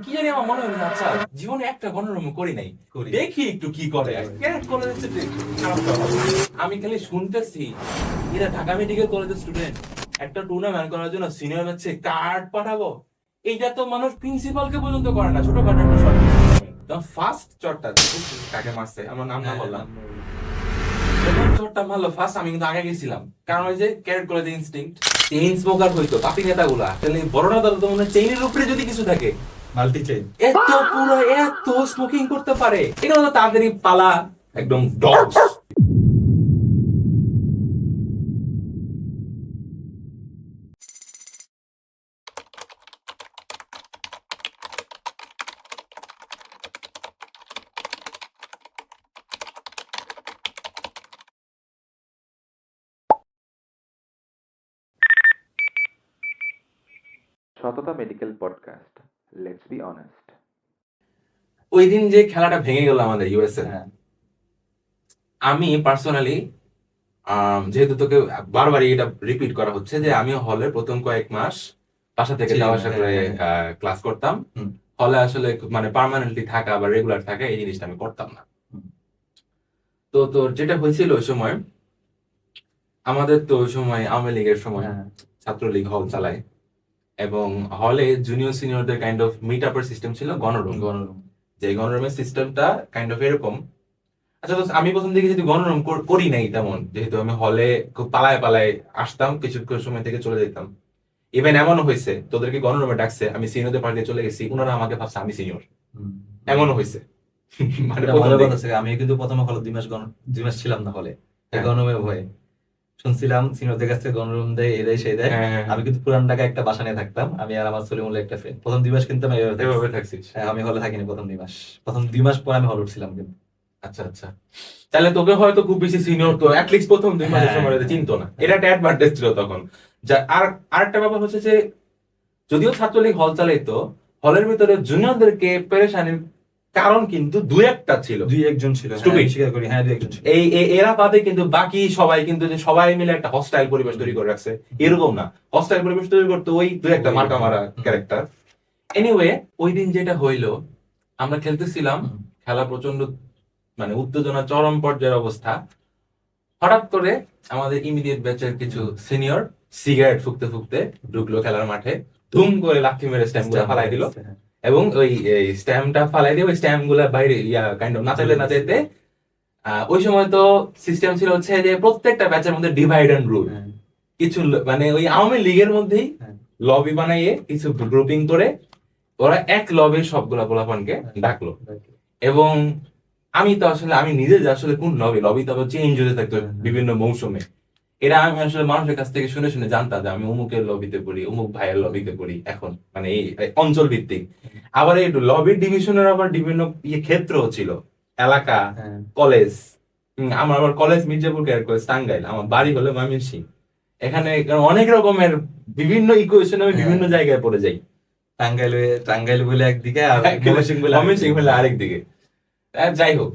কি জানি আমার মনে হলো যে আচ্ছা জীবনে একটা গণরম করি নাই, দেখি একটু কি করে। খারাপ তো হবে। আমি খালি শুনতেছি এরা ঢাকা মেডিকেল কলেজের স্টুডেন্ট, একটা টুর্নামেন্ট করার জন্য সিনিয়র ম্যাচে কার্ড পাঠাবো। এইটা তো মানুষ প্রিন্সিপালকে পর্যন্ত করে না, ছোটখাটো একটা শর্ট ফার্স্ট চটটা কাকে মারছে আমার নাম না বললাম, যখন চটটা মারলো ফার্স্ট আমি কিন্তু আগে গেছিলাম, কারণ ওই যে carat college instinct chain smoker হইতো পাপি নেতাগুলা, তাহলে বড়রা তো মনে হয় চেইনের উপরে যদি কিছু থাকে মাল্টি চেইন এত পুরো এত স্মোকিং করতে পারে, এটা হলো তাড়াতাড়ি পালা একদম ডগস। সততা medical podcast, let's be honest. ওই দিন যে খেলাটা ভেঙে গেল আমাদের ইউএসএ, আমি পার্সোনালি যেহেতু তোকে বারবারই এটা রিপিট করা হচ্ছে যে আমি হলে প্রথম কয়েক মাস বাসা থেকে যাওয়া আসা করে ক্লাস করতাম, হলে আসলে মানে পার্মানেন্টলি থাকা বা রেগুলার থাকা এই জিনিসটা আমি করতাম না। তো তোর যেটা হয়েছিল ওই সময়, আমাদের তো ওই সময় আওয়ামী লীগের সময় ছাত্রলীগ হল চালায়, এবং হলে জুনিয়র সিনিয়রদের কাইন্ড অফ মিট আপের সিস্টেম ছিল গণরুম। যে গণরুমের সিস্টেমটা কাইন্ড অফ এরকম। আচ্ছা, আমি প্রথম দিকে যদি গণরুম করি নাই তেমন, যেহেতু আমি হলে খুব পালায় পালায় আসতাম, কিছু সময় থেকে চলে যেতাম। ইভেন এমনও হয়েছে তোদেরকে গণরুমে ডাকছে, আমি সিনিয়রদের পার্টি চলে গেছি, ওনারা আমাকে ভাবছে আমি সিনিয়র, এমনও হয়েছে। মানে আমি কিন্তু প্রথমে হলে 2 মাস ছিলাম না হলে, গণরুমের ভয়ে শুনছিলাম সিনিয়রদের কাছ থেকে গণরুম দেয় এই দেয় সেই দেয়। আমি কিন্তু পুরান ঢাকায় একটা বাসা নিয়ে থাকতাম, আমি আর আমার সলিমুল্লাহ একটা ফ্রেন্ড। প্রথম 2 মাস কিন্তু আমি এভাবে থাকছি। আমি হলে থাকিনি প্রথম 2 মাস, প্রথম 2 মাস পর আমি হলে উঠছিলাম কিন্তু। আচ্ছা আচ্ছা, তাহলে তোকে হয়তো খুব বেশি সিনিয়র তো অ্যাটলিস্ট প্রথম 2 মাসের সময় চিনতো না, এটা একটা অ্যাডভান্টেজ ছিল তখন। যা আরেকটা ব্যাপার হচ্ছে যে যদিও ছাত্রলীগ হল চালাইতো, হলের ভিতরে জুনিয়রদেরকে পেরেশানির কারণ কিন্তু দুই একটা ছিল, 2-1 জন ছিল, স্বীকার করি, 2-1 জন ছিল। এরা বাদে কিন্তু বাকি সবাই কিন্তু যে সবাই মিলে একটা হস্টাইল পরিবেশ তৈরি করে রাখছে এরকম না। হস্টাইল পরিবেশ তৈরি করতে ওই দুই একটা মার্কা মারা ক্যারেক্টার। এনিওয়ে, ওই দিন যেটা হইলো, আমরা খেলতেছিলাম, খেলা প্রচন্ড মানে উত্তেজনা চরম পর্যায়ের অবস্থা। হঠাৎ করে আমাদের ইমিডিয়েট ব্যাচের কিছু সিনিয়র সিগারেট ফুকতে ফুকতে ঢুকলো খেলার মাঠে, ধুম করে লাথি মেরে স্ট্যাম্প গুলা ফালাই দিল, এবং ওই স্ট্যাম্পটা ফালাই দিয়ে ওই স্ট্যাম্প গুলা বাইরে কাইন্ড অফ নাচাইতে নাচাইতে। ওই সময় তো সিস্টেম ছিল হচ্ছে যে প্রত্যেকটা ব্যাচের মধ্যে ডিভাইড এন্ড রুল, কিছু মানে ওই আওয়ামী লীগের মধ্যেই লবি বানাইয়ে কিছু গ্রুপিং করে ওরা এক লবির সবগুলা পোলাপানকে ডাকলো। এবং আমি তো আসলে আমি নিজে যে আসলে কোন লবি তো চেঞ্জ হতে থাকতো বিভিন্ন মৌসুমে, এটা আমি আসলে মানুষের কাছ থেকে শুনে শুনে জানতাম যে আমি অমুকের লবিতে পড়ি, অমুক ভাইয়ের লবিতে পড়ি, এখন মানে এই অঞ্চল ভিত্তিক। আবার এই লবির ডিভিশনের আবার বিভিন্ন ক্ষেত্র ছিল, এলাকা, কলেজ। আমার আবার college Mirzapur carat college Tangail, আমার বাড়ি হলো ময়মনসিংহ। এখানে অনেক রকমের বিভিন্ন ইকুয়েশন আমি বিভিন্ন জায়গায় পড়ে যাই। টাঙ্গাইল বলে একদিকে আর ময়মনসিংহ বলে আরেক দিকে। যাই হোক,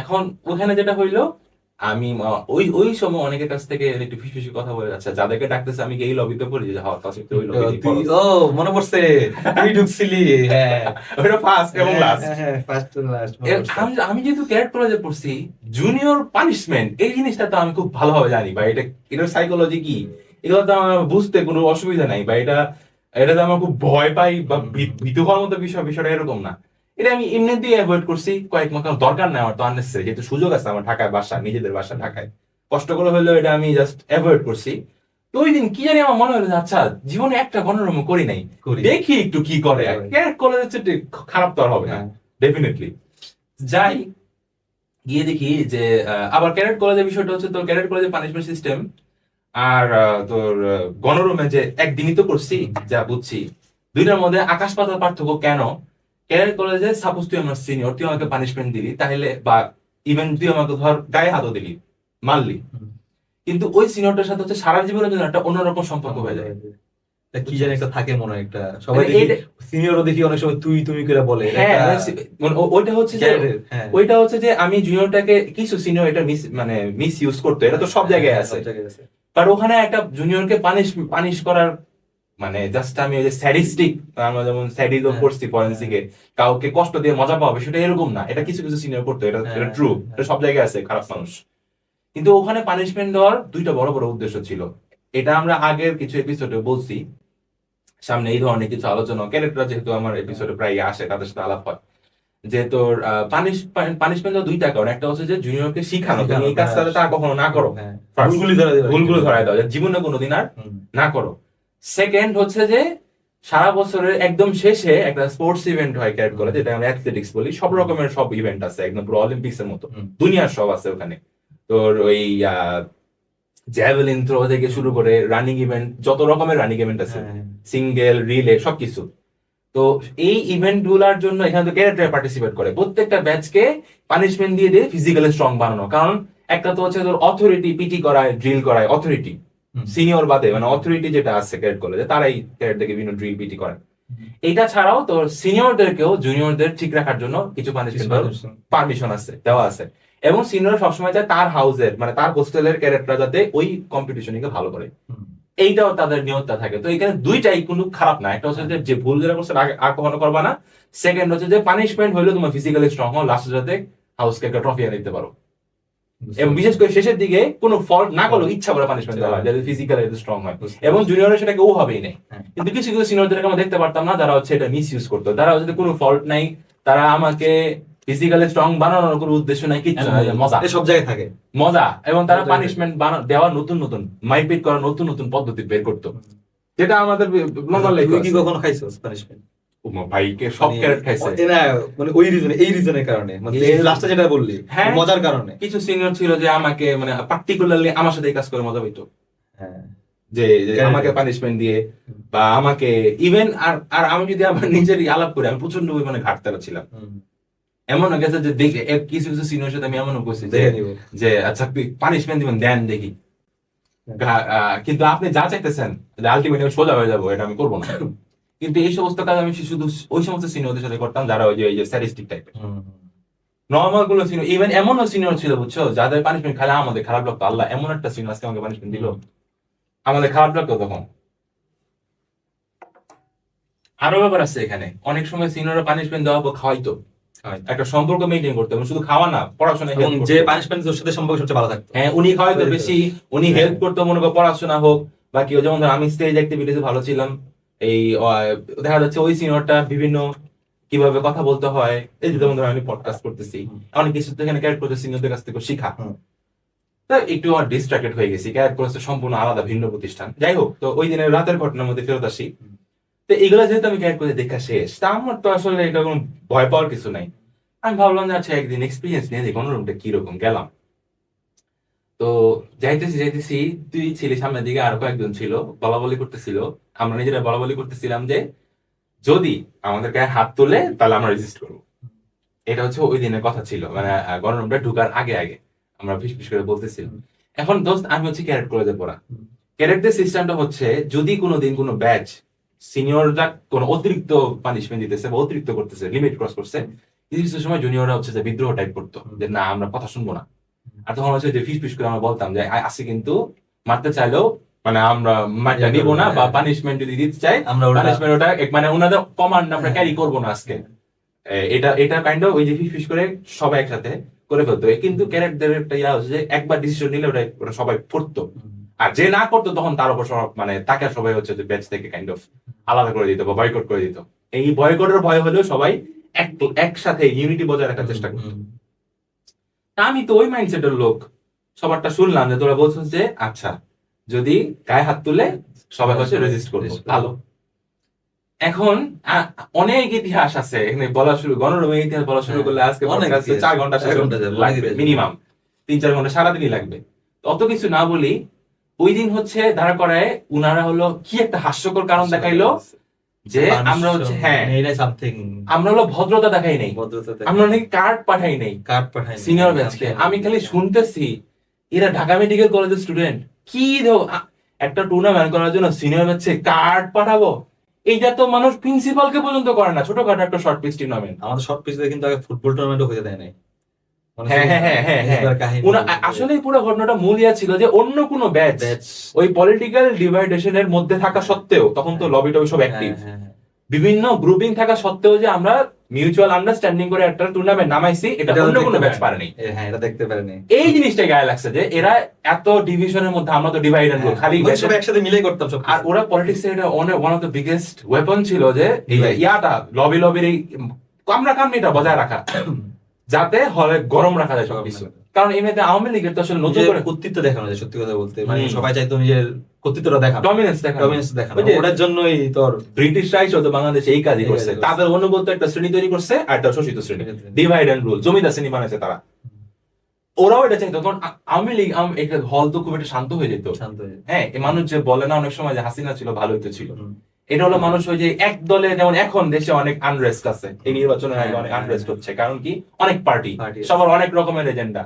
এখন ওখানে যেটা হইলো, আমি ওই সময় অনেকের কাছ থেকে একটু ফিসফিসি কথা বলে যাচ্ছে, যাদেরকে ডাকতেছে আমি এই লবিতে পড়ি, যে হওয়া কাছে ওই লবিতে। ও মনে পড়ছে, তুই ঢুকছিলি। ওটা ফার্স্ট এবং লাস্ট। First to last. আমি যেহেতু ক্যারেট কলেজে পড়ছি, জুনিয়র পানিশমেন্ট এই জিনিসটা তো আমি খুব ভালোভাবে জানি, বা এটার সাইকোলজি কি এগুলো তো আমার বুঝতে কোনো অসুবিধা নাই, বা এটা তো আমার খুব ভয় পাই বা ভীতু হওয়ার মতো বিষয়টা এরকম না। এটা আমি এমনিতেই অ্যাভয়েড করছি কয়েক মাস, কারণ দরকার নাই আমার তো আননেসেসারি, যেহেতু সুযোগ আছে আমার ঢাকায় বাসা, নিজেদের বাসা ঢাকায়, কষ্ট করে হলেও এটা আমি জাস্ট অ্যাভয়েড করছি। তো ওই দিন কি জানি আমার মনে হলো যে আচ্ছা জীবনে একটা গণরুম করি নাই, দেখি একটু কি করে। ক্যারেট কলেজের খারাপ তো আর হবে না ডেফিনেটলি। যাই গিয়ে দেখি যে আবার ক্যারেট কলেজের বিষয়টা হচ্ছে, তোর ক্যারেট কলেজের পানিশমেন্ট সিস্টেম আর তোর গণরুমে যে একদিনই তো করছি, যা বুঝছি দুইটার মধ্যে আকাশ পাতাল পার্থক্য। কেন? ক্যারেট কলেজে সাপোজ তুই আমার সিনিয়র, তুই আমাকে পানিশমেন্ট দিলি, তাহলে বা ইভেন তুই আমাকে ধর গায়ে হাতও দিলি, মারলি, কিন্তু ওই সিনিয়রটার সাথে হচ্ছে সারা জীবনের জন্য একটা অন্যরকম সম্পর্ক হয়ে যায়। কি জানি একটা থাকে মনে হয়, একটা সবাই সিনিয়রও দেখি অনেক সময় তুই তুমি করে বলে। ওইটা হচ্ছে যে আমি জুনিয়রটাকে কিছু সিনিয়র এটা মানে মিস ইউজ করতো, এটা তো সব জায়গায় আছে, বাট ওখানে একটা জুনিয়রকে পানিশ করার মানে জাস্ট আমি ওই যে স্যাডিস্টিক, আমরা যেমন স্যাডিজম হ্যাঁ, করছি ফরেন্সিকে, কাউকে কষ্ট দিয়ে মজা পাবে সেটা এরকম না, এটা কিছু কিছু সিনিয়র করতো, এটা হ্যাঁ, ট্রু, হ্যাঁ। এটা সব জায়গায় আছে খারাপ মানুষ। কিন্তু ওখানে পানিশমেন্ট দেওয়ার দুইটা বড় বড় উদ্দেশ্য ছিল। এটা আমরা আগের কিছু এপিসোডে বলছি, সামনে এই ধরনের কিছু আলোচনা, ক্যারেক্টার যেহেতু আমার এপিসোডে প্রায় আসে, তাদের সাথে আলাপ হয়, যে তোর পানিশমেন্ট দুইটা কারণ। একটা হচ্ছে যে জুনিয়রকে শিখানো, তুমি এই কাজটা তা কখনো না করো, হ্যাঁ, First, ভুলগুলি ধরা দিবা। ভুলগুলো ধরায় দাও, যে জীবনে কোনোদিন আর হুম, না করো। সেকেন্ড হচ্ছে যে সারা বছরের একদম শেষে একটা স্পোর্টস ইভেন্ট হয় ক্যারেক্ট করে, যেটা আমরা অ্যাথলেটিক্স বলি, সব রকমের সব ইভেন্ট আছে, একদম পুরো অলিম্পিক্স এর মতো, হুম, দুনিয়ার সব আছে ওখানে। তোর ওই জ্যাভেলিন থ্রো থেকে শুরু করে রানিং ইভেন্ট, যত রকমের রানিং ইভেন্ট আছে, হ্যাঁ, সিঙ্গেল, রিলে, সবকিছু। তো এই ইভেন্ট গুলার জন্য এখানে তো ক্যারেক্টার পার্টিসিপেট করে, প্রত্যেকটা ব্যাচকে পানিশমেন্ট দিয়ে দিয়ে ফিজিক্যালি স্ট্রং বানানো। কারণ একটা তো হচ্ছে তোর অথরিটি পিটি করায়, ড্রিল করায়, অথরিটি হুম, সিনিয়র বাদে, মানে অথরিটি যেটা আছে ক্যারেক্ট কলেজে, তারাই ক্যারেক্টারকে বিভিন্ন ড্রিল পিটি করে। হুম। এটা ছাড়াও তোর সিনিয়রদেরকেও জুনিয়রদের ঠিক রাখার জন্য কিছু পানিশমেন্ট পারমিশন আছে, দেওয়া আছে। এবং সিনিয়র সবসময় চায় তার হাউসের, মানে তার হোস্টেলের ক্যারেক্টার যাতে ওই কম্পিটিশনকে ভালো করে, হুম, এইটাও তাদের নিয়তটা থাকে। তো এখানে দুইটাই কোনো খারাপ না, একটা হচ্ছে যে ভুল যেটা করছে আর কখনো করবা না, সেকেন্ড হচ্ছে যে পানিশমেন্ট হইলো তোমার ফিজিক্যালি স্ট্রং হও, লাস্টে যাতে হাউসকে একটা ট্রফি এনে দিতে পারো। এবং বিশেষ করে শেষের দিকে কোনো ফল্ট না করলেও ইচ্ছা করে পানিশমেন্ট দেওয়া হয়, যাতে ফিজিক্যালি স্ট্রং হয়। এবং জুনিয়রের সেটা কেউ হবেই নেই। হ্যাঁ। কিন্তু কিছু কিছু সিনিয়রদেরকে আমরা দেখতে পারতাম না, যারা হচ্ছে এটা মিস ইউজ করতো, তারা হচ্ছে কোনো ফল্ট নাই, তারা আমাকে ফিজিক্যালি স্ট্রং বানানোর কোনো উদ্দেশ্য নাই, কিচ্ছু না, মজা, এ সব জায়গায় থাকে। মজা। এবং তারা সব জায়গায় পানিশমেন্ট দেওয়ার নতুন নতুন, মাইপিট করার নতুন নতুন পদ্ধতি বের করতো, যেটা আমাদের নর্মাল লাইফে তুই কি কখনো খাইছস পানিশমেন্ট? ভাইকে সব ক্যারেট খাইছে। মানে ওই রিজনে, এই রিজনের কারণে, মানে লাস্টে যেটা বললি, হ্যাঁ। মজার কারণে। কিছু সিনিয়র ছিল যে আমাকে মানে পার্টিকুলারলি আমার সাথে এই কাজ করে মজা পাইতো, হ্যাঁ, যে যে আমাকে পানিশমেন্ট দিয়ে, বা আমাকে ইভেন আর আমি যদি আবার নিজেরই আলাপ করি, আমি প্রচন্ড পরিমাণে ঘাটতারা ছিলাম। হুম, এমন হয়ে গেছে যে দেখে কিছু কিছু সিনিয়র সাথে আমি এমনও করছি যে দেখে নিব। যে আচ্ছা পানিশমেন্ট দিবেন, দেন দেখি। কিন্তু আপনি যা চাইতেছেন আলটিমেটলি সোজা হয়ে যাবো, এটা আমি করবো না। কিন্তু এই সমস্ত কাজ আমি শুধু ওই সমস্ত সিনিয়রদের সাথে করতাম যারা ওই যে স্যাডিস্টিক টাইপের। হুম, নর্মাল গুলো সিনিয়র, ইভেন এমনও সিনিয়র ছিল বুঝছো, যাদের পানিশমেন্ট খালে আমাদের খারাপ লাগতো। আল্লাহ, এমন একটা সিনিয়র আজকে আমাকে পানিশমেন্ট দিল, আমাদের খারাপ লাগতো তখন। আরো ব্যাপার আছে এখানে, অনেক সময় সিনিয়ররা পানিশমেন্ট দেওয়া পর খাওয়াইতো, একটা সম্পর্ক মেনটেন করতে, এবং শুধু খাওয়া না, পড়াশোনায় এবং help করতো। যে পানিশমেন্ট তোর সাথে সম্পর্ক সবচেয়ে ভালো থাকতো। হ্যাঁ, উনি খাওয়াইতো হ্যাঁ। বেশি, উনি হেল্প করতো, মনে করো পড়াশোনা হোক বা কেউ, যেমন ধর আমি স্টেজ অ্যাক্টিভিটিতে ভালো ছিলাম, এই দেখা যাচ্ছে ওই সিনিয়রটা বিভিন্ন কিভাবে কথা বলতে হয়, এই যে যেমন ধর আমি পডকাস্ট করতেছি, অনেক কিছু তো এখানে ক্যারেক্ট করতে সিনিয়রদের কাছ থেকে শিখা। হুম। তো একটু আমার ডিস্ট্রাক্টেড হয়ে গেছি, ক্যারেক্ট করতে সম্পূর্ণ আলাদা ভিন্ন প্রতিষ্ঠান। যাই হোক, তো ওই দিনের রাতের ঘটনার মধ্যে ফেরত আসি। তো এগুলো যেহেতু আমি ক্যারেক্ট করতে দেখা শেষ, তা আমার তো আসলে এটা কোনো ভয় পাওয়ার কিছু নাই। আমি ভাবলাম যে আচ্ছা একদিন এক্সপিরিয়েন্স নিয়ে দেখি গণরুমটা কিরকম। গেলাম, তো যাইতেছি যাইতেছি, তুই ছিলি সামনের দিকে, আর কয়েকজন ছিল, বলা বলি করতেছিল। আমরা নিজেরা বলা বলি করতেছিলাম যে যদি আমাদের গায়ে হাত তোলে তাহলে আমরা রেজিস্ট করবো। এটা হচ্ছে ওই দিনের কথা ছিল, মানে গণরুমটা ঢুকার আগে আগে আমরা ফিস করে বলতেছিলাম। এখন দোস্ত, আমি হচ্ছে ক্যারেক্ট কলেজে পড়া, ক্যারেক্টার সিস্টেমটা হচ্ছে যদি কোনোদিন কোনো ব্যাচ সিনিয়ররা কোনো অতিরিক্ত পানিশমেন্ট দিতেছে বা অতিরিক্ত করতেছে, লিমিট ক্রস করছে, কিছু কিছু সময় জুনিয়ররা হচ্ছে যে বিদ্রোহ টাইপ করতো, যে না আমরা কথা শুনবো না। আর তখন হচ্ছে যে ফিস করে আমরা বলতাম যে আসি কিন্তু মারতে চাইলেও মানে আমরা মারটা নিব না, বা পানিশমেন্ট যদি দিতে চাই আমরা পানিশমেন্ট ওটা মানে ওনাদের কমান্ড আমরা ক্যারি করবো না আজকে। এটা এটা কাইন্ড অফ ওই যে ফিস করে সবাই একসাথে করে ফেলতো। কিন্তু ক্যারেক্টার একটা ইয়া হচ্ছে যে একবার ডিসিশন নিলে ওটা সবাই পড়তো, আর যে না করতো তখন তার উপর মানে তাকে সবাই হচ্ছে যে ব্যাচ থেকে কাইন্ড অফ আলাদা করে দিত বা বয়কট করে দিত। এই বয়কটের ভয় হলেও সবাই একসাথে ইউনিটি বজায় রাখার চেষ্টা করতো। আমি তো ওই মাইন্ডসেটের লোক, সবারটা শুনলাম যে তোরা বলছিস যে আচ্ছা যদি গায়ে হাত তুলে সবাই হচ্ছে রেজিস্ট করবো, ভালো। এখন অনেক ইতিহাস আছে এখানে বলা শুরু, গণরুমের ইতিহাস বলা শুরু করলে আজকে 4 ঘন্টা লাগবে মিনিমাম, 3-4 ঘন্টা সারাদিনই লাগবে। অত কিছু না বলি, ওই দিন হচ্ছে দাঁড়া করায় উনারা হলো কি একটা হাস্যকর কারণ দেখাইলো যে আমরা হচ্ছে আমরা হলো ভদ্রতা দেখাই নাই, আমরা নাকি কার্ড পাঠাই নাই সিনিয়র ব্যাচকে। আমি খালি শুনতেছি এরা ঢাকা মেডিকেল কলেজের স্টুডেন্ট, কি একটা টুর্নামেন্ট করার জন্য সিনিয়র ব্যাচে কার্ড পাঠাবো। এইটা তো মানুষ প্রিন্সিপালকে পর্যন্ত করে না, ছোটখাটো একটা শর্ট পিচ টুর্নামেন্ট। আমাদের শর্ট পিচ কিন্তু আগে ফুটবল টুর্নামেন্টও হয়ে দেয় নাই। আসলে পুরো ঘটনাটা মূল ইয়া ছিল যে অন্য কোনো ব্যাচ ওই পলিটিক্যাল ডিভাইডেশনের মধ্যে থাকা সত্ত্বেও, তখন তো লবি টবি সব অ্যাক্টিভ, বিভিন্ন গ্রুপিং থাকা সত্ত্বেও যে আমরা মিউচুয়াল আন্ডারস্ট্যান্ডিং করে একটা টুর্নামেন্ট নামাইছি, এটা অন্য কোনো ব্যাচ পারেনি। হ্যাঁ, এটা দেখতে পারেনি। এই জিনিসটা গায়ে লাগছে যে এরা এত ডিভিশনের মধ্যে, আমরা তো ডিভাইড এন্ড রুল খালি সব একসাথে মিলেই করতাম সব। আর ওরা পলিটিক্সে এটা one of the biggest weapon ছিল যে ইয়াটা লবির এই কামড়াকামড়িটা বজায় রাখা, যাতে হলে গরম রাখা যায় সবকিছু। কারণ এমনিতে আওয়ামী লীগের তো আসলে নতুন করে কর্তৃত্ব দেখানো যায়, সত্যি কথা বলতে মানে সবাই চাইতো নিজের কর্তৃত্বটা দেখানো, ডমিনেন্স দেখানো। ওটার জন্যই তোর ব্রিটিশরাই তো বাংলাদেশে এই কাজই করছে, তাদের অনুগত একটা শ্রেণী তৈরি করছে, আর একটা শোষিত শ্রেণী, ডিভাইড এন্ড রুল, জমিদার শ্রেণী বানাইছে তারা। ওরাও এটা চাইতো, কারণ আওয়ামী লীগ একটা হল তো খুব একটা শান্ত হয়ে যেত। হ্যাঁ, এই মানুষ যে বলে না অনেক সময় যে হাসিনা ছিল ভালোই তো ছিল, এটা হলো মানুষ ওই যে এক দলে, যেমন এখন দেশে অনেক আনরেস্ট আছে, এই নির্বাচনের আগে অনেক আনরেস্ট হচ্ছে, কারণ কি অনেক পার্টি, সবার অনেক রকমের এজেন্ডা।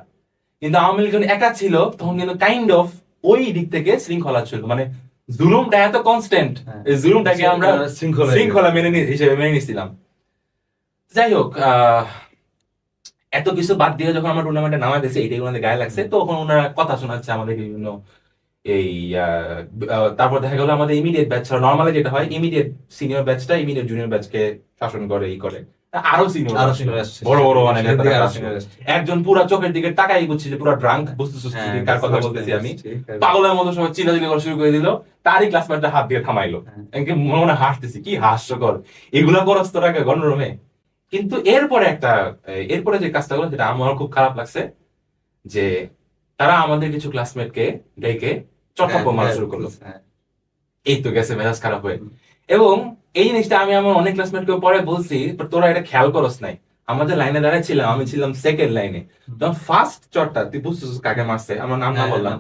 কিন্তু আওয়ামী লীগ যখন একা ছিল তখন কিন্তু কাইন্ড অফ ওই দিক থেকে শৃঙ্খলা ছিল, মানে জুলুমটা এত কনস্ট্যান্ট, এই জুলুমটাকে আমরা শৃঙ্খলা হিসেবে মেনে নিছিলাম। যাই হোক, এত কিছু বাদ দিয়ে যখন আমরা টুর্নামেন্টে নামা দিয়েছি, এটাই ওনাদের গায়ে লাগছে, তখন ওনারা কথা শোনাচ্ছে আমাদের বিভিন্ন এই তারপর দেখা গেল আমাদের ইমিডিয়েট ব্যাচ ছাড়া নর্মালি যেটা হয়, ইমিডিয়েট সিনিয়র ব্যাচটা ইমিডিয়েট জুনিয়র ব্যাচকে শাসন করে, এই করে আরো সিনিয়র বড় বড় অনেক একজন পুরো চোখের দিকে তাকাই বুঝছি যে পুরো ড্রাঙ্ক, বুঝতেছিস কার কথা বলতেছি আমি, পাগলের মতো সবাই চিল্লাচিল্লি করা শুরু করে দিল, তারই ক্লাসমেটটা হাত দিয়ে থামাইলো, মনে মনে হাসতেছি, কি হাস্যকর এগুলা করস তোরা গণরুমে। কিন্তু এরপরে যে কাজটা হলো, যেটা আমার খুব খারাপ লাগছে, যে তারা আমাদের কিছু ক্লাসমেটকে ডেকে চট্টগ্রাম মারা শুরু করলো। এই তো গেছে মেজাজ খারাপ হয়ে। এবং এই জিনিসটা আমি আমার অনেক ক্লাসমেটকে পরে বলছি, তোরা এটা খেয়াল করস নাই, আমাদের লাইনে দাঁড়ায় ছিলাম, আমি ছিলাম সেকেন্ড লাইনে, যখন ফার্স্ট চটটা, তুই বুঝছিস কাকে মারছে, আমার নাম না বললাম,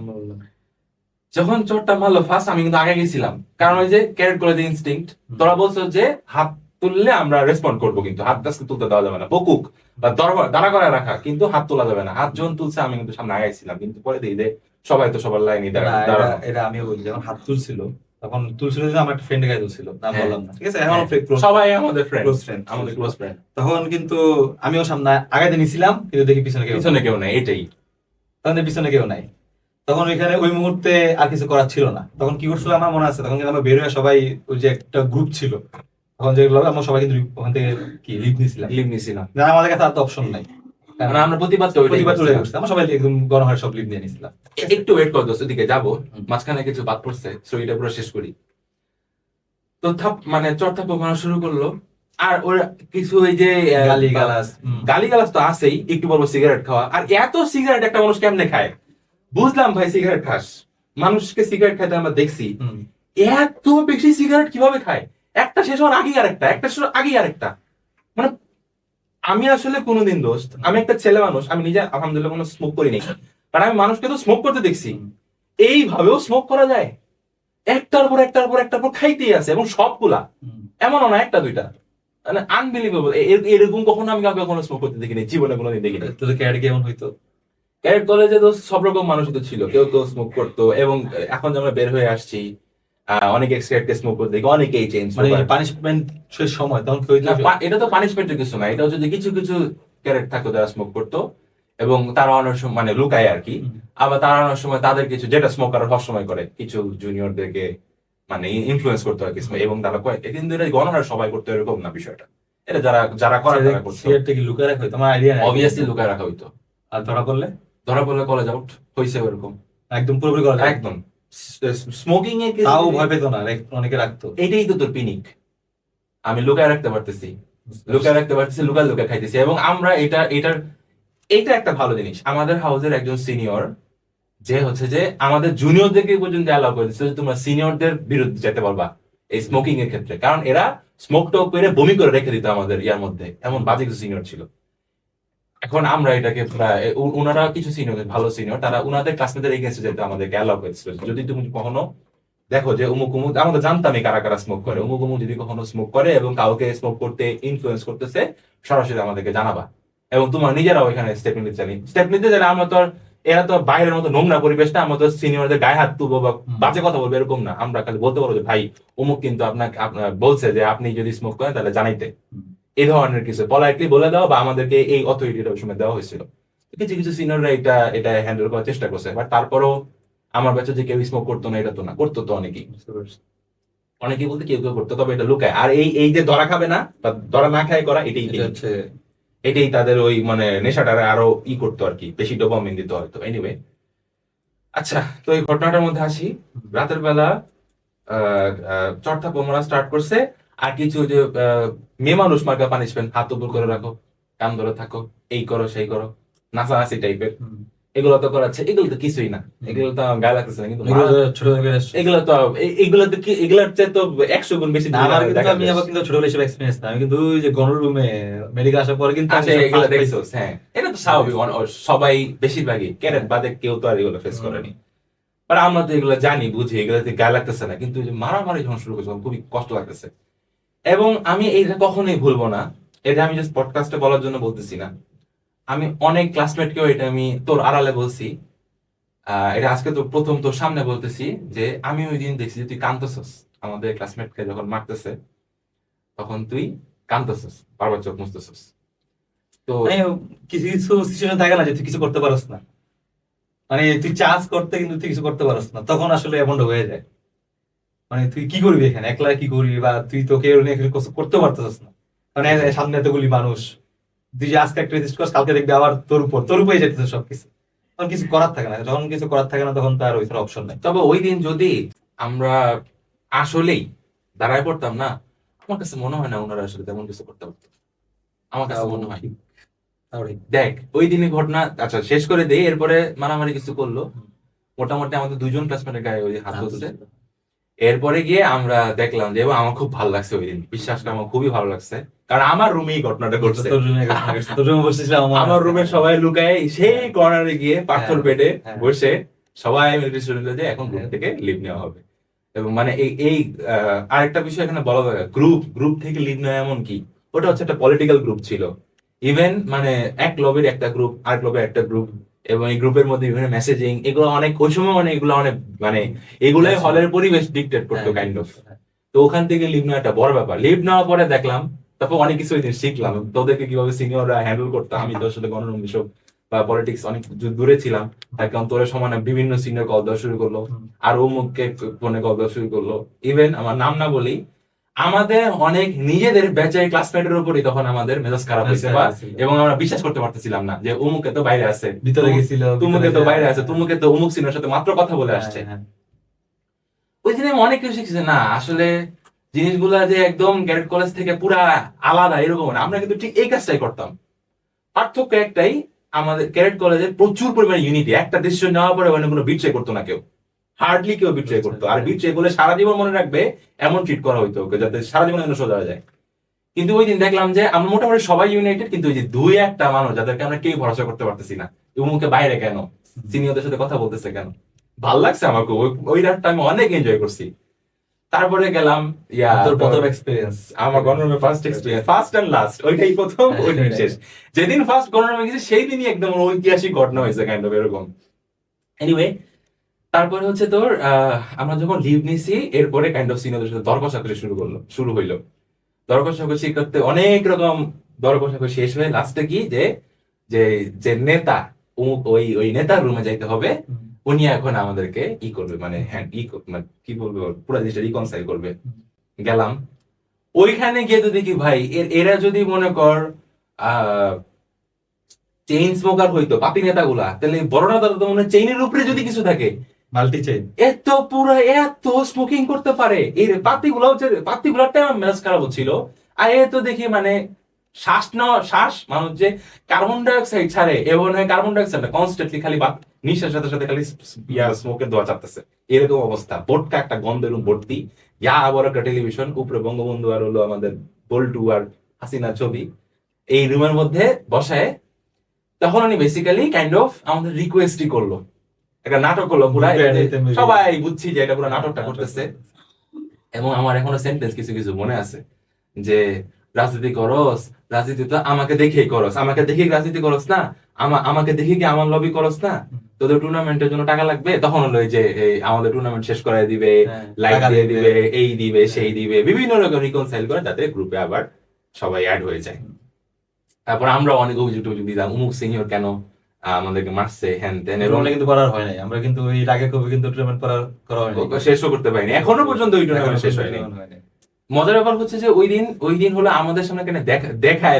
যখন চটটা মারলো ফার্স্ট, আমি কিন্তু আগে গেছিলাম, কারণ ওই যে ক্যারেট কলেজ ইনস্টিংক্ট, তোরা বলছো যে হাত তুললে আমরা রেসপন্ড করবো, কিন্তু হাত গাছকে তুলতে দেওয়া যাবে না, বকুক বা দাঁড়া করে রাখা, কিন্তু হাত তোলা যাবে না। হাত যখন তুলছে আমি কিন্তু সামনে আগাইছিলাম, কিন্তু পরে দেখি যে সবাই তো সবার লাইনে দাঁড়ানো। এটা আমিও বলি, যখন হাত তুলছিল তখন তুলছিল যে আমার একটা ফ্রেন্ড গায়ে তুলছিল, নাম বললাম না, ঠিক আছে, সবাই আমাদের ফ্রেন্ড, আমাদের ক্লোজ ফ্রেন্ড। তখন কিন্তু আমিও সামনে আগাইতে নিছিলাম, কিন্তু দেখি পিছনে কেউ নাই, এটাই তখন পিছনে কেউ নাই। তখন ওইখানে ওই মুহূর্তে আর কিছু করার ছিল না। তখন কি করছিল আমার মনে আছে, তখন কিন্তু আমরা বের হয়ে সবাই, ওই যে একটা গ্রুপ ছিল তখন, যেগুলো আমরা সবাই কিন্তু ওখান থেকে কি লিভ নিছিলাম, আমাদের কাছে আর তো অপশন নাই, আমরা প্রতিবাদ আমরা সবাই একদম গণহারে সব লিভ নিয়ে নিছিলাম। একটু ওয়েট কর দোস্ত, দিকে যাবো, মাঝখানে কিছু বাদ পড়ছে, স্টোরিটা পুরো শেষ করি। তো মানে চর্থা পোকানো শুরু করলো, আর ওর কিছু এই যে গালিগালাজ তো আছেই, একটু বলবো সিগারেট খাওয়া, আর এত সিগারেট একটা মানুষ কেমনে খায়, বুঝলাম ভাই সিগারেট খাস, মানুষকে সিগারেট খাইতে আমরা দেখছি, এত বেশি সিগারেট কিভাবে খায়, একটা শেষ হওয়ার আগেই আরেকটা, একটা শেষ হওয়ার আগেই আরেকটা। মানে আমি আসলে কোনোদিন দোস্ত, আমি একটা ছেলে মানুষ, আমি নিজে আলহামদুলিল্লাহ কোনো স্মোক করিনি, কারণ আমি মানুষকে তো স্মোক করতে দেখছি, এইভাবেও স্মোক করা যায়, একটার পর খাইতেই আছে, এবং সবগুলা, এমনও না একটা দুইটা, মানে আনবিলিভেবল। এরকম কখনো আমি কাউকে কখনো স্মোক করতে দেখিনি, জীবনে কোনোদিন দেখিনি। তোদের ক্যারেট কেমন হইতো? ক্যারেট কলেজে তো সব রকম মানুষ তো ছিল, কেউ তো স্মোক করতো, এবং এখন যে আমরা বের হয়ে আসছি অনেক এক্সট্রাক্টে স্মোক করতে দেখি, অনেকেই চেঞ্জ, মানে পানিশমেন্ট শেষ সময় তখন এটা তো পানিশমেন্টের কিছু না, এটা হচ্ছে যে কিছু কিছু ক্যারেট থাকতো যারা স্মোক করতো, এবং তারা অনেক সময় মানে লুকায় আর কি, আবার তারা অনেক সময় তাদের কিছু, যেটা স্মোকার সবসময় করে, কিছু জুনিয়রদেরকে মানে ইনফ্লুয়েন্স করতে হয় কিছু, এবং তারা কয়, কিন্তু এটা গণহারে সবাই করতে এরকম না বিষয়টা, এটা যারা করে তারা করছে। সিগারেটটা কি লুকায় রাখা হইতো? আমার আইডিয়া নাই। অবভিয়াসলি লুকায় রাখা হইতো। আর ধরা পড়লে কলেজ আউট হইছে এরকম, একদম পুরোপুরি কলেজ একদম। স্মোকিং এ তাও ভয় পেতো না, অনেকে রাখতো। এটাই তো তোর পিনিক, আমি লুকায় রাখতে পারতেছি, লুকায় খাইতেছি, এবং আমরা এটা একটা ভালো জিনিস, আমাদের হাউসের একজন সিনিয়র যে হচ্ছে যে আমাদের জুনিয়রদেরকে পর্যন্ত অ্যালাউ করে দিচ্ছে যে তোমরা সিনিয়রদের বিরুদ্ধে যেতে পারবা এই স্মোকিং এর ক্ষেত্রে, কারণ এরা স্মোক টক করে বমি করে রেখে দিত আমাদের ইয়ার মধ্যে, এমন বাজে কিছু সিনিয়র ছিল। এখন আমরা এটাকে ওনারা কিছু সিনিয়র, ভালো সিনিয়র, তারা ওনাদের ক্লাসমেটদের এগেইনস্টে যেতে আমাদেরকে অ্যালাউ করেছিল, যদি তুমি কখনো দেখো যে উমুক আমাদের জানতামই কারা কারা স্মোক করে, উমুক যদি কখনো স্মোক করে এবং কাউকে স্মোক করতে ইনফ্লুয়েন্স করতেছে, সরাসরি আমাদেরকে জানাবা, এবং তোমার নিজেরাও এখানে স্টেপ নিতে জানি। আমরা তো এরা তো বাইরের মতো নোংরা পরিবেশটা, আমরা তো সিনিয়রদের গায়ে হাত তুলবো বা বাজে কথা বলবো এরকম না, আমরা খালি বলতে পারবো যে ভাই অমুক কিন্তু আপনার বলছে যে আপনি যদি স্মোক করেন তাহলে জানাইতে, এই ধরনের কিছু পলাইটলি বলে দেওয়া, বা আমাদেরকে এই অথরিটিটা ওই সময় দেওয়া হয়েছিল। কিছু কিছু সিনিয়ররা এটা হ্যান্ডেল করার চেষ্টা করছে, বাট তারপরও আমার ব্যাচে যে কেউ স্মোক করতো না এটা তো না, করতো তো অনেকেই, অনেকেই বলতে কেউ কেউ করতো, তবে এটা লুকায়। আর এই যে ধরা খাবে না বা ধরা না খায় করা, এটাই তাদের ওই মানে নেশাটারে আরো করতো আর কি, বেশি ডোপামিন দিত হয়তো। এনিওয়ে, আচ্ছা, তো এই ঘটনাটার মধ্যে আসি। রাতের বেলা চড়তা পোমরা স্টার্ট করছে, আর কিছু যে মেয়ে মানুষ মার্কা পানিশমেন্ট, হাত উপর করে রাখো, কান ধরে থাকো, এই করো সেই করো, নাচানাচি টাইপের, এগুলো তো করাচ্ছে। এগুলো তো কিছুই না, এগুলো তো গায়ে লাগতেছে না, কিন্তু এগুলো তো এগুলোর চেয়ে তো 100 গুণ বেশি। আমি আবার কিন্তু ছোটবেলা হিসেবে এক্সপেরিয়েন্স না, আমি কিন্তু ওই যে গণরুমে মেডিকেল আসার পরে কিন্তু এগুলো দেখছো। হ্যাঁ, এটা তো স্বাভাবিক, সবাই বেশিরভাগই, ক্যারেট বাদে কেউ তো আর এগুলো ফেস করেনি। আর আমরা তো এগুলো জানি বুঝি, এগুলোতে গায়ে লাগতেছে না, কিন্তু মারামারি যখন শুরু করছে খুবই কষ্ট লাগতেছে। এবং আমি এইটা কখনোই ভুলবো না, এটা আমি জাস্ট পডকাস্টে বলার জন্য বলতেছি না, আমি অনেক ক্লাসমেটকেও এটা আমি তোর আড়ালে বলছি, এটা আজকে তো প্রথম তোর সামনে বলতেছি, যে আমি ওই দিন দেখছি যে তুই কাঁদতেছস, আমাদের ক্লাসমেটকে যখন মারতেছে তখন তুই কাঁদতেছস, বারবার চোখ মুছতেছস। তো কিছু কিছু সিচুয়েশন থাকে না যে তুই কিছু করতে পারস না, মানে তুই চান্স করতে কিন্তু তুই কিছু করতে পারস না, তখন আসলে এমনটা হয়ে যায়। মানে তুই কি করবি এখানে, একলা কি করবি, বা তুই তো কেউ কিছু করতে পারতেছিস না, মানে সামনে এতগুলি মানুষ, তুই যে আজকে একটা রেজিস্ট করস, কালকে দেখবি আবার তোর উপরে যেতেছে সবকিছু, তখন কিছু করার থাকে না। যখন কিছু করার থাকে না তখন তো আর ওই অপশন নাই। তবে ওই দিন যদি আমরা আসলেই দাঁড়ায় পড়তাম না, আমার কাছে মনে হয় না ওনারা আসলে তেমন কিছু করতে পারতো, আমার কাছে মনে হয়। দেখ, ওই দিনের ঘটনা, আচ্ছা শেষ করে দেই, এরপরে মারামারি কিছু করলো, মোটামুটি আমাদের 2জন ক্লাসমেটের গায়ে ওই হাত তুলছে। এরপরে গিয়ে আমরা দেখলাম যে, আমার খুব ভালো লাগছে ওই দিন, বিশ্বাস করে আমার খুবই ভালো লাগছে, কারণ আমার রুমেই ঘটনাটা ঘটছে। আমার রুমে সবাই লুকায় সেই কর্নারে গিয়ে পাথর বেডে বসে সবাই মিলে শুনলো যে এখন গ্রুপ থেকে লিভ নেওয়া হবে। এবং মানে এই আরেকটা বিষয় এখানে বলা দরকার, গ্রুপ থেকে লিভ নেওয়া এমন কি, ওটা হচ্ছে একটা পলিটিক্যাল গ্রুপ ছিল। ইভেন মানে এক ক্লাবের একটা গ্রুপ, আর ক্লাবের একটা গ্রুপ, এবং এই গ্রুপের মধ্যে বিভিন্ন মেসেজিং, এগুলো অনেক ওই সময় মানে এগুলো অনেক মানে এগুলোই হলের পরিবেশ ডিকটেট করতো কাইন্ড অফ। তো ওখান থেকে লিভ নেওয়া একটা বড় ব্যাপার। লিভ নেওয়ার পরে দেখলাম, তারপর অনেক কিছু শিখলাম তোদেরকে কিভাবে সিনিয়ররা হ্যান্ডেল করতো। আমি তো আসলে গণরুম বিষয় বা পলিটিক্স অনেক দূরে ছিলাম, তার কারণ তোর সমানে বিভিন্ন সিনিয়র কল দেওয়া শুরু করলো, আর অমুককে ফোনে কল দেওয়া শুরু করলো। ইভেন আমার নাম না বলি, আমাদের অনেক নিজেদের ব্যাচের ক্লাসমেটের উপরই তখন আমাদের মেজাজ খারাপ হয়েছে, এবং আমরা বিশ্বাস করতে পারতেছিলাম না যে অমুকে তো বাইরে আছে, ভিতরে গেছিল, তুমুকে তো বাইরে আছে, তুমুকে তো অমুক সিনিয়র সাথে মাত্র কথা বলে আসছে। ওই দিনে আমি অনেক কিছু শিখছি, না আসলে জিনিসগুলা যে একদম ক্যাডেট কলেজ থেকে পুরা আলাদা এরকম না, আমরা কিন্তু ঠিক এই কাজটাই করতাম। পার্থক্য একটাই, আমাদের ক্যাডেট কলেজে প্রচুর পরিমাণে ইউনিটি, একটা ডিসিশন নেওয়ার পরে ওখানে কোনো বিট্রে করতো না কেউ, হার্ডলি কেউ বিট্রে করতো। আর বিট্রে বলে সারা জীবন মনে রাখবে এমন ট্রিট করা হইতো ওকে, যাতে সারা জীবন যেন সোজা হয়ে যায়। কিন্তু ওই দিন দেখলাম যে আমরা মোটামুটি সবাই ইউনাইটেড, কিন্তু ওই যে 2-1টা মানুষ যাদেরকে আমরা কেউ ভরসা করতে পারতেছি না, মুখে বাইরে কেন, সিনিয়রদের সাথে কথা বলতেছে কেন, ভাল লাগছে আমাকে ওই রাতটা, আমি অনেক এনজয় করছি। তারপরে গেলাম তোর প্রথম এক্সপেরিয়েন্স, আমার গণরুমে first experience, first and last, ওইটাই প্রথম, ওইটাই শেষ। যেদিন ফার্স্ট গণরুমে গেছি সেই দিনই একদম ঐতিহাসিক ঘটনা হয়েছে কাইন্ড অফ এরকম। এনিওয়ে, তারপরে হচ্ছে তোর আমরা যখন লিভ নিছি, এরপরে কাইন্ড অফ সিনিয়রদের সাথে দর কষাকষি শুরু হইলো। দর কষাকষি করতে অনেক রকম দর কষাকষি শেষ হয়ে লাস্টে কি যে নেতা ওই নেতার রুমে যাইতে হবে, উনি এখন আমাদেরকে করবে, মানে হ্যাঁ কি বলবো, পুরো জিনিসটা রিকনসাইল করবে। গেলাম ওইখানে গিয়ে তো দেখি ভাই, এরা যদি মনে কর চেইন স্মোকার হইতো পাতি নেতাগুলা, তাহলে বড় নেতা তো মনে হয় চেইনের উপরে যদি কিছু থাকে, মাল্টি চেইন, এত পুরো এত স্মোকিং করতে পারে। এই পাতিগুলার টাইম ম্যাচ খারাপ হচ্ছিল, আর এ তো দেখি মানে শ্বাস মানুষ যে কার্বন ডাইঅক্সাইড ছাড়ে, এবং কার্বন ডাইঅক্সাইড কনস্ট্যান্টলি খালি নিঃশ্বাসের সাথে সাথে খালি স্মোকের ধোয়া চাপতেছে, এরকম অবস্থা। বোর্ডটা একটা গন্ধের ভর্তি, বড় একটা টেলিভিশন, উপরে বঙ্গবন্ধু আর হলো আমাদের বল্টু আর হাসিনার ছবি, এই রুমের মধ্যে বসায়। তখন উনি বেসিক্যালি কাইন্ড অফ আমাদের রিকোয়েস্টই করলো, একটা নাটক করলো পুরা, সবাই বুঝছি যে এটা পুরো নাটকটা করতেছে। এবং আমার এখনো সেন্টেন্স কিছু কিছু মনে আছে, যে রাজনীতি করস, রাজনীতি তো আমাকে দেখেই করস, আমাকে দেখে রাজনীতি করস না, আমাকে দেখে কি আমার লবি করস না, তোদের টুর্নামেন্টের জন্য টাকা লাগবে, তখন হলো যে আমাদের টুর্নামেন্ট শেষ করাই দিবে, লাইক দিয়ে দিবে, এই দিবে সেই দিবে, বিভিন্ন রকম রিকনসাইল করে যাতে গ্রুপে আবার সবাই অ্যাড হয়ে যায়। তারপর আমরা অনেক অভিযোগ দিতাম, অমুক সিনিয়র কেন আমাদেরকে মারছে হ্যান ত্যান, এবং এবং কিন্তু করার হয় নাই, আমরা কিন্তু ওই রাগে কবে কিন্তু টুর্নামেন্ট করা হয়নি, শেষও করতে পারিনি, এখনো পর্যন্ত ওই টুর্নামেন্ট শেষ হয়নি। মজার ব্যাপার হচ্ছে যে ওই দিন হলো আমাদের সামনে কেন দেখায়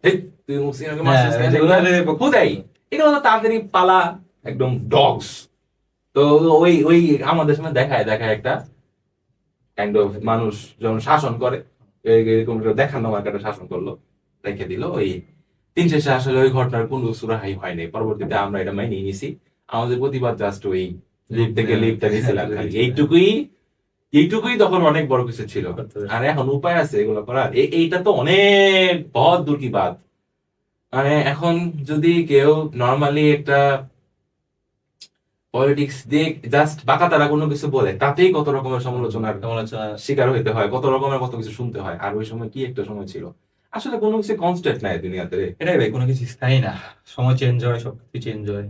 হেই, তুই মুসলিমকে মারছিস কেন, হুদাই এগুলো তো তাড়াতাড়ি পালা, একদম ডগস। তো ওই আমাদের সামনে দেখায় একটা কাইন্ড অফ মানুষ যখন শাসন করে এরকম দেখানো একটা শাসন করলো, রেখে দিল। ওই দিন শেষে আসলে ওই ঘটনার কোনো সুরাহাই হয়নি। পরবর্তীতে আমরা এটা মাইনে নিয়েছি, আমাদের প্রতিবাদ জাস্ট ওই লিফট থেকে লিফটটা নিয়েছিলাম খালি, এইটুকুই তখন অনেক বড় কিছু ছিল। আর এখন উপায় আছে এগুলো করার? এইটা তো অনেক বহুত দূর কি বাত। মানে এখন যদি কেউ নর্মালি একটা পলিটিক্স দিয়ে জাস্ট বাঁকা তারা কোনো কিছু বলে, তাতেই কত রকমের সমালোচনার শিকার হইতে হয়, কত রকমের কত কিছু শুনতে হয়। আর ওই সময় কি একটা সময় ছিল, আসলে কোনো কিছু কনস্ট্যান্ট নাই দুনিয়াতে। এটাই ভাই, কোনো কিছু স্থায়ী না, সময় চেঞ্জ হয়, সবকিছু চেঞ্জ হয়।